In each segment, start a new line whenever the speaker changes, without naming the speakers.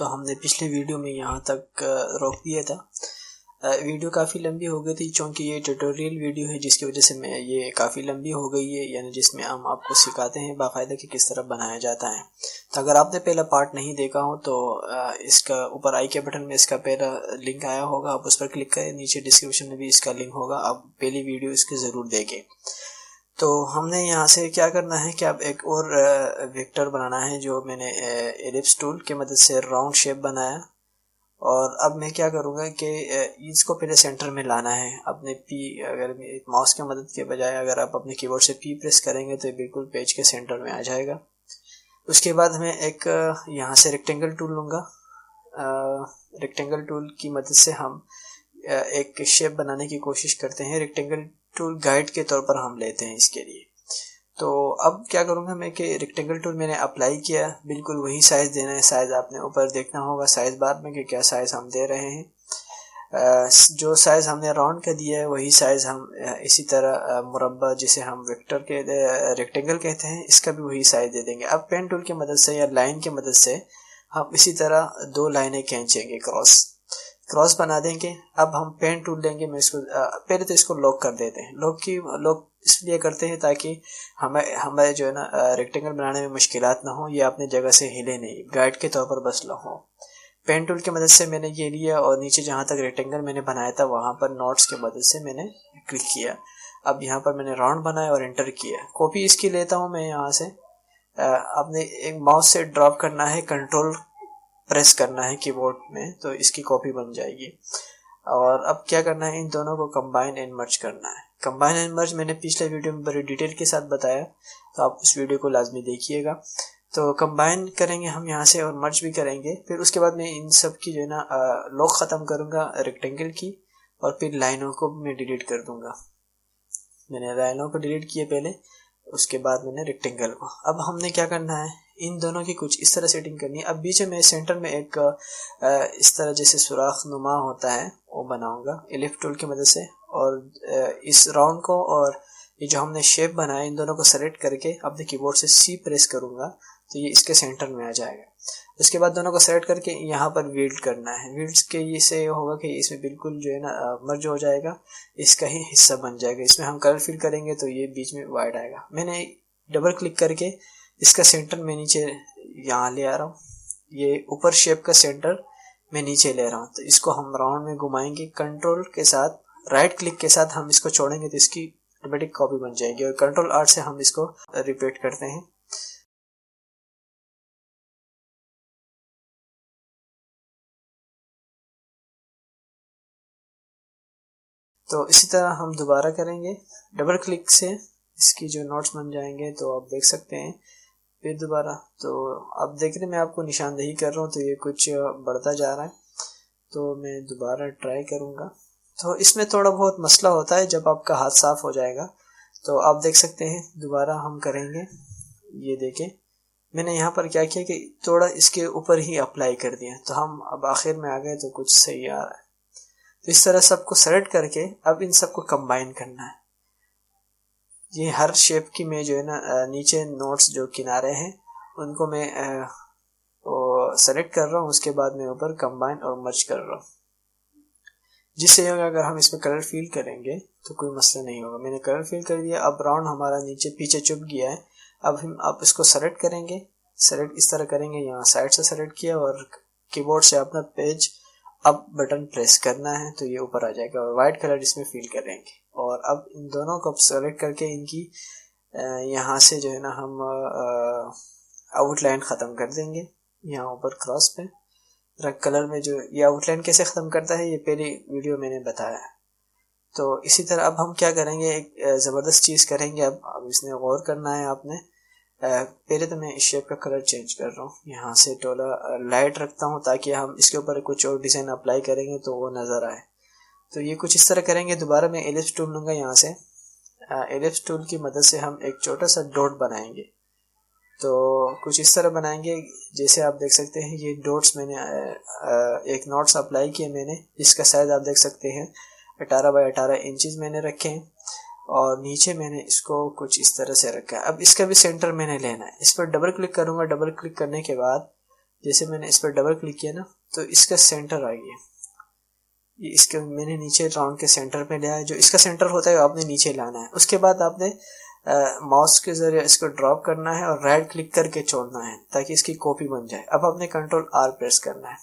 तो हमने पिछले वीडियो में यहाँ तक रोक दिया था। वीडियो काफ़ी लंबी हो गई थी क्योंकि ये ट्यूटोरियल वीडियो है, जिसकी वजह से मैं ये काफ़ी लंबी हो गई है, यानी जिसमें हम आपको सिखाते हैं बाकायदा कि किस तरह बनाया जाता है। तो अगर आपने पहला पार्ट नहीं देखा हो तो इसका ऊपर आई के बटन में इसका पहला लिंक आया होगा, आप उस पर क्लिक करें। नीचे डिस्क्रिप्शन में भी इसका लिंक होगा, आप पहली वीडियो इसकी ज़रूर देखें। तो हमने यहाँ से क्या करना है कि अब एक और वेक्टर बनाना है, जो मैंने एलिप्स टूल की मदद से राउंड शेप बनाया। और अब मैं क्या करूँगा कि इसको पहले सेंटर में लाना है अपने पी। अगर माउस की मदद के बजाय अगर आप अपने कीबोर्ड से पी प्रेस करेंगे तो बिल्कुल पेज के सेंटर में आ जाएगा। उसके बाद मैं एक यहाँ से रेक्टेंगल टूल लूँगा। रेक्टेंगल टूल की मदद से हम एक शेप बनाने की कोशिश करते हैं। रेक्टेंगल टूल गाइड के तौर पर हम लेते हैं इसके लिए। तो अब क्या करूँगा मैं कि रेक्टेंगल टूल मैंने अप्लाई किया, बिल्कुल वही साइज़ देना है। साइज़ आपने ऊपर देखना होगा साइज़ बार में कि क्या साइज़ हम दे रहे हैं। जो साइज़ हमने राउंड का दिया है वही साइज़ हम इसी तरह मुरब्बा, जिसे हम वेक्टर के रेक्टेंगल कहते हैं, इसका भी वही साइज़ दे देंगे। अब पेन टूल की मदद से या लाइन की मदद से हम इसी तरह दो लाइनें खींचेंगे, क्रॉस बना देंगे। अब हम पेन टूल लेंगे। मैं इसको पहले तो इसको लॉक कर देते हैं। लॉक इसलिए करते हैं ताकि हमें जो है ना रेक्टेंगल बनाने में मुश्किलात ना हो, ये अपने जगह से हिले नहीं, गाइड के तौर पर बस हो। पेन टूल की मदद से मैंने ये लिया और नीचे जहाँ तक रेक्टेंगल मैंने बनाया था वहाँ पर नोट्स की मदद से मैंने क्लिक किया। अब यहाँ पर मैंने राउंड बनाया और एंटर किया। कॉपी इसकी लेता हूँ मैं यहाँ से। अपने एक माउस से ड्रॉप करना है, कंट्रोल प्रेस करना है कीबोर्ड में, तो इसकी कॉपी बन जाएगी। और अब क्या करना है, इन दोनों को कंबाइन एंड मर्ज करना है। कंबाइन एंड मर्ज मैंने पिछले वीडियो में बड़ी डिटेल के साथ बताया, तो आप उस वीडियो को लाजमी देखिएगा। तो कंबाइन करेंगे हम यहाँ से और मर्ज भी करेंगे। फिर उसके बाद मैं इन सब की जो है ना लॉक ख़त्म करूँगा रेक्टेंगल की, और फिर लाइनों को मैं डिलीट कर दूँगा। मैंने लाइनों को डिलीट किए पहले, उसके बाद मैंने रेक्टेंगल को। अब हमने क्या करना है, इन दोनों की कुछ इस तरह सेटिंग करनी है। अब बीच में सेंटर में एक इस तरह जैसे सुराख नुमा होता है वो बनाऊंगा एलिप्स टूल की मदद से। और इस राउंड को और ये जो हमने शेप बनाया, इन दोनों को सेलेक्ट करके अपने कीबोर्ड से सी प्रेस करूंगा तो ये इसके सेंटर में आ जाएगा। उसके बाद दोनों को सेलेक्ट करके यहाँ पर वील्ड करना है। वील्ड्स के ये से होगा कि इसमें बिल्कुल जो है ना मर्ज हो जाएगा, इसका ही हिस्सा बन जाएगा। इसमें हम कलर फिल करेंगे तो ये बीच में वाइड आएगा। मैंने डबल क्लिक करके इसका सेंटर में नीचे यहाँ ले आ रहा हूँ। ये ऊपर शेप का सेंटर मैं नीचे ले रहा हूँ, तो इसको हम राउंड में घुमाएंगे। कंट्रोल के साथ राइट क्लिक के साथ हम इसको छोड़ेंगे तो इसकी ऑटोमेटिक कॉपी बन जाएगी। और कंट्रोल आर से हम इसको रिपीट करते हैं। तो इसी तरह हम दोबारा करेंगे, डबल क्लिक से इसकी जो नोट्स बन जाएंगे, तो आप देख सकते हैं। फिर दोबारा, तो अब देखने में आपको निशानदेही कर रहा हूँ तो ये कुछ बढ़ता जा रहा है, तो मैं दोबारा ट्राई करूँगा। तो इसमें थोड़ा बहुत मसला होता है, जब आपका हाथ साफ हो जाएगा तो आप देख सकते हैं। दोबारा हम करेंगे, ये देखें मैंने यहाँ पर क्या किया कि थोड़ा इसके ऊपर ही अप्लाई कर दिया, तो हम अब आखिर में आ गए तो कुछ सही आ रहा है। तो इस तरह सबको सेलेक्ट करके अब इन सबको कंबाइन करना है। ये हर शेप की मैं जो है ना नीचे नोट्स जो किनारे हैं उनको मैं सेलेक्ट कर रहा हूँ। उसके बाद मैं ऊपर कंबाइन और मर्ज कर रहा हूँ, जिससे अगर हम इसमें कलर फिल करेंगे तो कोई मसला नहीं होगा। मैंने कलर फिल कर दिया। अब राउंड हमारा नीचे पीछे चुप गया है। अब हम इसको सेलेक्ट करेंगे। सेलेक्ट इस तरह करेंगे, यहाँ साइड से सेलेक्ट किया और कीबोर्ड से अपना पेज अब बटन प्रेस करना है तो ये ऊपर आ जाएगा और वाइट कलर इसमें फिल करेंगे। और अब इन दोनों को सेलेक्ट करके इनकी यहाँ से जो है ना हम आउटलाइन ख़त्म कर देंगे। यहाँ ऊपर क्रॉस पे कलर में जो ये आउटलाइन कैसे ख़त्म करता है, ये पहली वीडियो मैंने बताया है। तो इसी तरह अब हम क्या करेंगे, एक ज़बरदस्त चीज़ करेंगे। अब इसमें गौर करना है आपने। पहले तो मैं इस शेप का कलर चेंज कर रहा हूँ। यहाँ से थोड़ा लाइट रखता हूँ ताकि हम इसके ऊपर कुछ और डिज़ाइन अप्लाई करेंगे तो वो नज़र आए। तो ये कुछ इस तरह करेंगे। दोबारा मैं एलिप्स टूल लूँगा। यहाँ से एलिप्स टूल की मदद से हम एक छोटा सा डॉट बनाएंगे। तो कुछ इस तरह बनाएंगे, जैसे आप देख सकते हैं ये डॉट्स मैंने एक नोट्स अप्लाई किए मैंने, जिसका साइज़ आप देख सकते हैं 18 बाई 18 इंचज़ मैंने रखे हैं। और नीचे मैंने इसको कुछ इस तरह से रखा है। अब इसका भी सेंटर मैंने लेना है। इस पर डबल क्लिक करूँगा। डबल क्लिक करने के बाद जैसे मैंने इस पर डबल क्लिक किया ना तो इसका सेंटर आ गया। ये इसके मैंने नीचे राउंड के सेंटर पे लिया है। जो इसका सेंटर होता है आपने नीचे लाना है। उसके बाद आपने माउस के जरिए इसको ड्रॉप करना है और राइट क्लिक करके छोड़ना है ताकि इसकी कॉपी बन जाए। अब आपने कंट्रोल आर प्रेस करना है।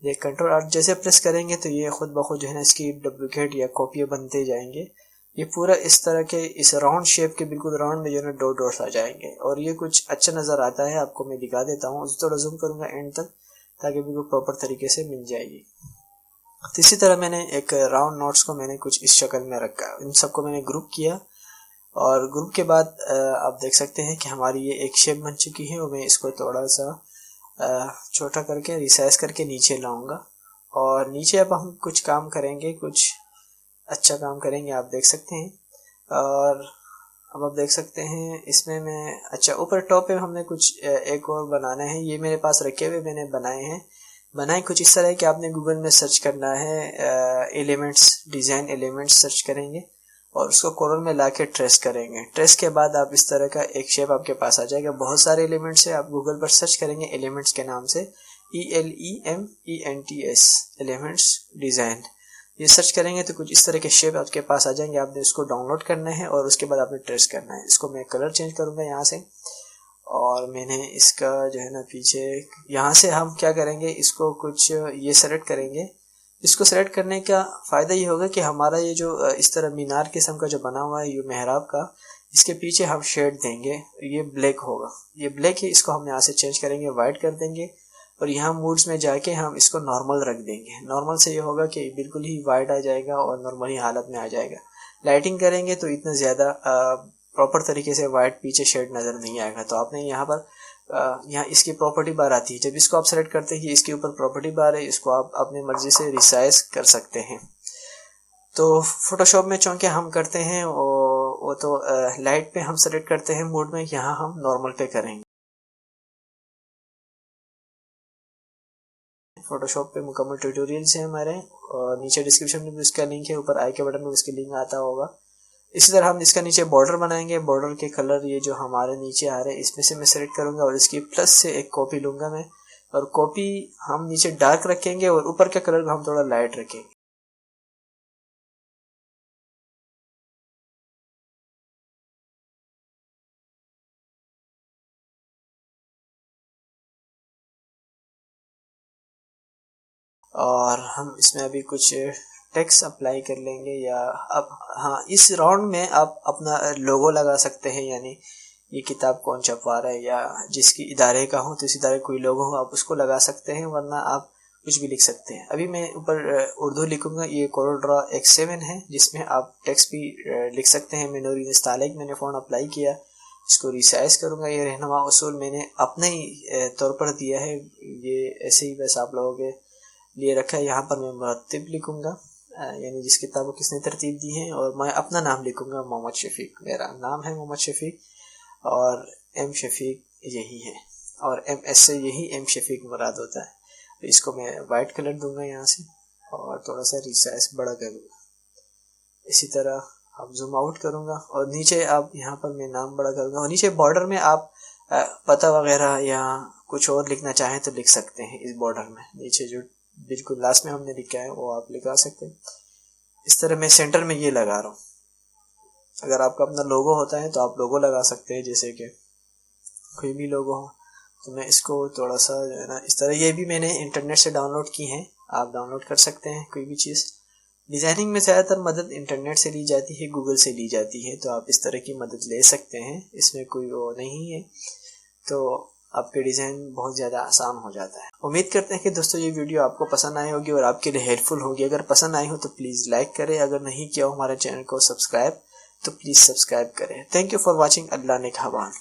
ये कंट्रोल आर जैसे प्रेस करेंगे तो ये खुद ब खुद जो है ना इसकी डुप्लीकेट या कॉपी बनते जाएंगे। ये पूरा इस तरह के इस राउंड शेप के बिल्कुल राउंड में जो है ना डॉट डॉट्स आ जाएंगे और ये कुछ अच्छा नज़र आता है। आपको मैं दिखा देता हूँ, थोड़ा जूम करूँगा एंड तक ताकि बिल्कुल प्रॉपर तरीके से मिल जाएगी। तो इसी तरह मैंने एक राउंड नोट्स को मैंने कुछ इस शक्ल में रखा, इन सबको मैंने ग्रुप किया और ग्रुप के बाद आप देख सकते हैं कि हमारी ये एक शेप बन चुकी है और मैं इसको थोड़ा सा छोटा करके रिसाइज करके नीचे लाऊंगा। और नीचे अब हम कुछ काम करेंगे, कुछ अच्छा काम करेंगे, आप देख सकते हैं। और अब आप देख सकते हैं इसमें मैं अच्छा ऊपर टॉप पे हमने कुछ एक और बनाना है। ये मेरे पास रखे हुए मैंने बनाए कुछ इस तरह है कि आपने गूगल में सर्च करना है एलिमेंट्स, डिज़ाइन एलिमेंट्स सर्च करेंगे और उसको कॉर्नर में लाके ट्रेस करेंगे। ट्रेस के बाद आप इस तरह का एक शेप आपके पास आ जाएगा। बहुत सारे एलिमेंट्स है, आप गूगल पर सर्च करेंगे एलिमेंट्स के नाम से, ELEMENTS एलिमेंट्स डिज़ाइन, ये सर्च करेंगे तो कुछ इस तरह के शेप आपके पास आ जाएंगे। आपने इसको डाउनलोड करना है और उसके बाद आपने ट्रेस करना है। इसको मैं कलर चेंज करूँगा यहाँ से और मैंने इसका जो है ना पीछे यहाँ से हम क्या करेंगे, इसको कुछ ये सेलेक्ट करेंगे। इसको सेलेक्ट करने का फ़ायदा ये होगा कि हमारा ये जो इस तरह मीनार किस्म का जो बना हुआ है ये मेहराब का, इसके पीछे हम शेड देंगे, ये ब्लैक होगा, ये ब्लैक है। इसको हम यहाँ से चेंज करेंगे, वाइट कर देंगे और यहाँ मूड्स में जाके हम इसको नॉर्मल रख देंगे। नॉर्मल से ये होगा कि बिल्कुल ही वाइट आ जाएगा और नॉर्मल ही हालत में आ जाएगा। लाइटिंग करेंगे तो इतना ज़्यादा प्रॉपर तरीके से वाइट पीछे शेड नज़र नहीं आएगा। तो आपने यहाँ पर यहाँ इसकी प्रॉपर्टी बार आती है, जब इसको आप सेलेक्ट करते हैं इसके ऊपर प्रॉपर्टी बार है, इसको आप अपनी मर्जी से रिसाइज कर सकते हैं। तो फोटोशॉप में चूँकि हम करते हैं वो तो लाइट पे हम सेलेक्ट करते हैं मूड में, यहाँ हम नॉर्मल पे करेंगे। फोटोशॉप पे मुकम्मल ट्यूटोरियल्स हैं हमारे और नीचे डिस्क्रिप्शन में भी उसका लिंक है, ऊपर आई के बटन में उसकी लिंक आता होगा। इसी तरह हम इसका नीचे बॉर्डर बनाएंगे। बॉर्डर के कलर ये जो हमारे नीचे आ रहे हैं इसमें से मैं सेलेक्ट करूंगा और इसकी प्लस से एक कॉपी लूंगा मैं, और कॉपी हम नीचे डार्क रखेंगे और ऊपर का कलर हम थोड़ा लाइट रखेंगे। और हम इसमें अभी कुछ टेक्स्ट अप्लाई कर लेंगे या अब हाँ, इस राउंड में आप अपना लोगो लगा सकते हैं, यानी ये किताब कौन छपवा रहा है या जिसकी इदारे का हो तो इस इदारे कोई लोगो हो आप उसको लगा सकते हैं, वरना आप कुछ भी लिख सकते हैं। अभी मैं ऊपर उर्दू लिखूंगा। ये CorelDRAW X7 है जिसमें आप टेक्स्ट भी लिख सकते हैं। मैंने इंस्टॉल मैंने फ़ोन अप्लाई किया, इसको रिसाइज करूंगा। ये रहनुमा उसूल मैंने अपने ही तौर पर दिया है, ये ऐसे ही बस आप लोगों के लिए रखा है। यहाँ पर मैं मुरत्तिब लिखूंगा, यानी जिस किताब को किसने तरतीब दी है, और मैं अपना नाम लिखूंगा मोहम्मद शफीक। मेरा नाम है मोहम्मद शफीक और M शफीक यही है, और MS से यही M शफीक मुराद होता है। तो इसको मैं वाइट कलर दूंगा यहाँ से और थोड़ा सा रिसाइज बड़ा करूँगा। इसी तरह आप जूम आउट करूँगा और नीचे आप यहाँ पर मैं नाम बड़ा करूँगा और नीचे बॉर्डर में आप पता वगैरह या कुछ और लिखना चाहें तो लिख सकते हैं। इस बॉर्डर में नीचे जो बिल्कुल लास्ट में हमने लिखा है वो आप लिखा सकते हैं। इस तरह मैं सेंटर में ये लगा रहा हूँ। अगर आपका अपना लोगो होता है तो आप लोगो लगा सकते हैं, जैसे कि कोई भी लोगो हो। तो मैं इसको थोड़ा सा जो है ना इस तरह, ये भी मैंने इंटरनेट से डाउनलोड की हैं, आप डाउनलोड कर सकते हैं कोई भी चीज़। डिज़ाइनिंग में ज़्यादातर मदद इंटरनेट से ली जाती है, गूगल से ली जाती है, तो आप इस तरह की मदद ले सकते हैं, इसमें कोई वो नहीं है। तो आपके डिज़ाइन बहुत ज़्यादा आसान हो जाता है। उम्मीद करते हैं कि दोस्तों ये वीडियो आपको पसंद आई होगी और आपके लिए हेल्पफुल होगी। अगर पसंद आई हो तो प्लीज़ लाइक करें, अगर नहीं किया हो हमारे चैनल को सब्सक्राइब तो प्लीज़ सब्सक्राइब करें। Thank you for watching. Allah ने ख़बान।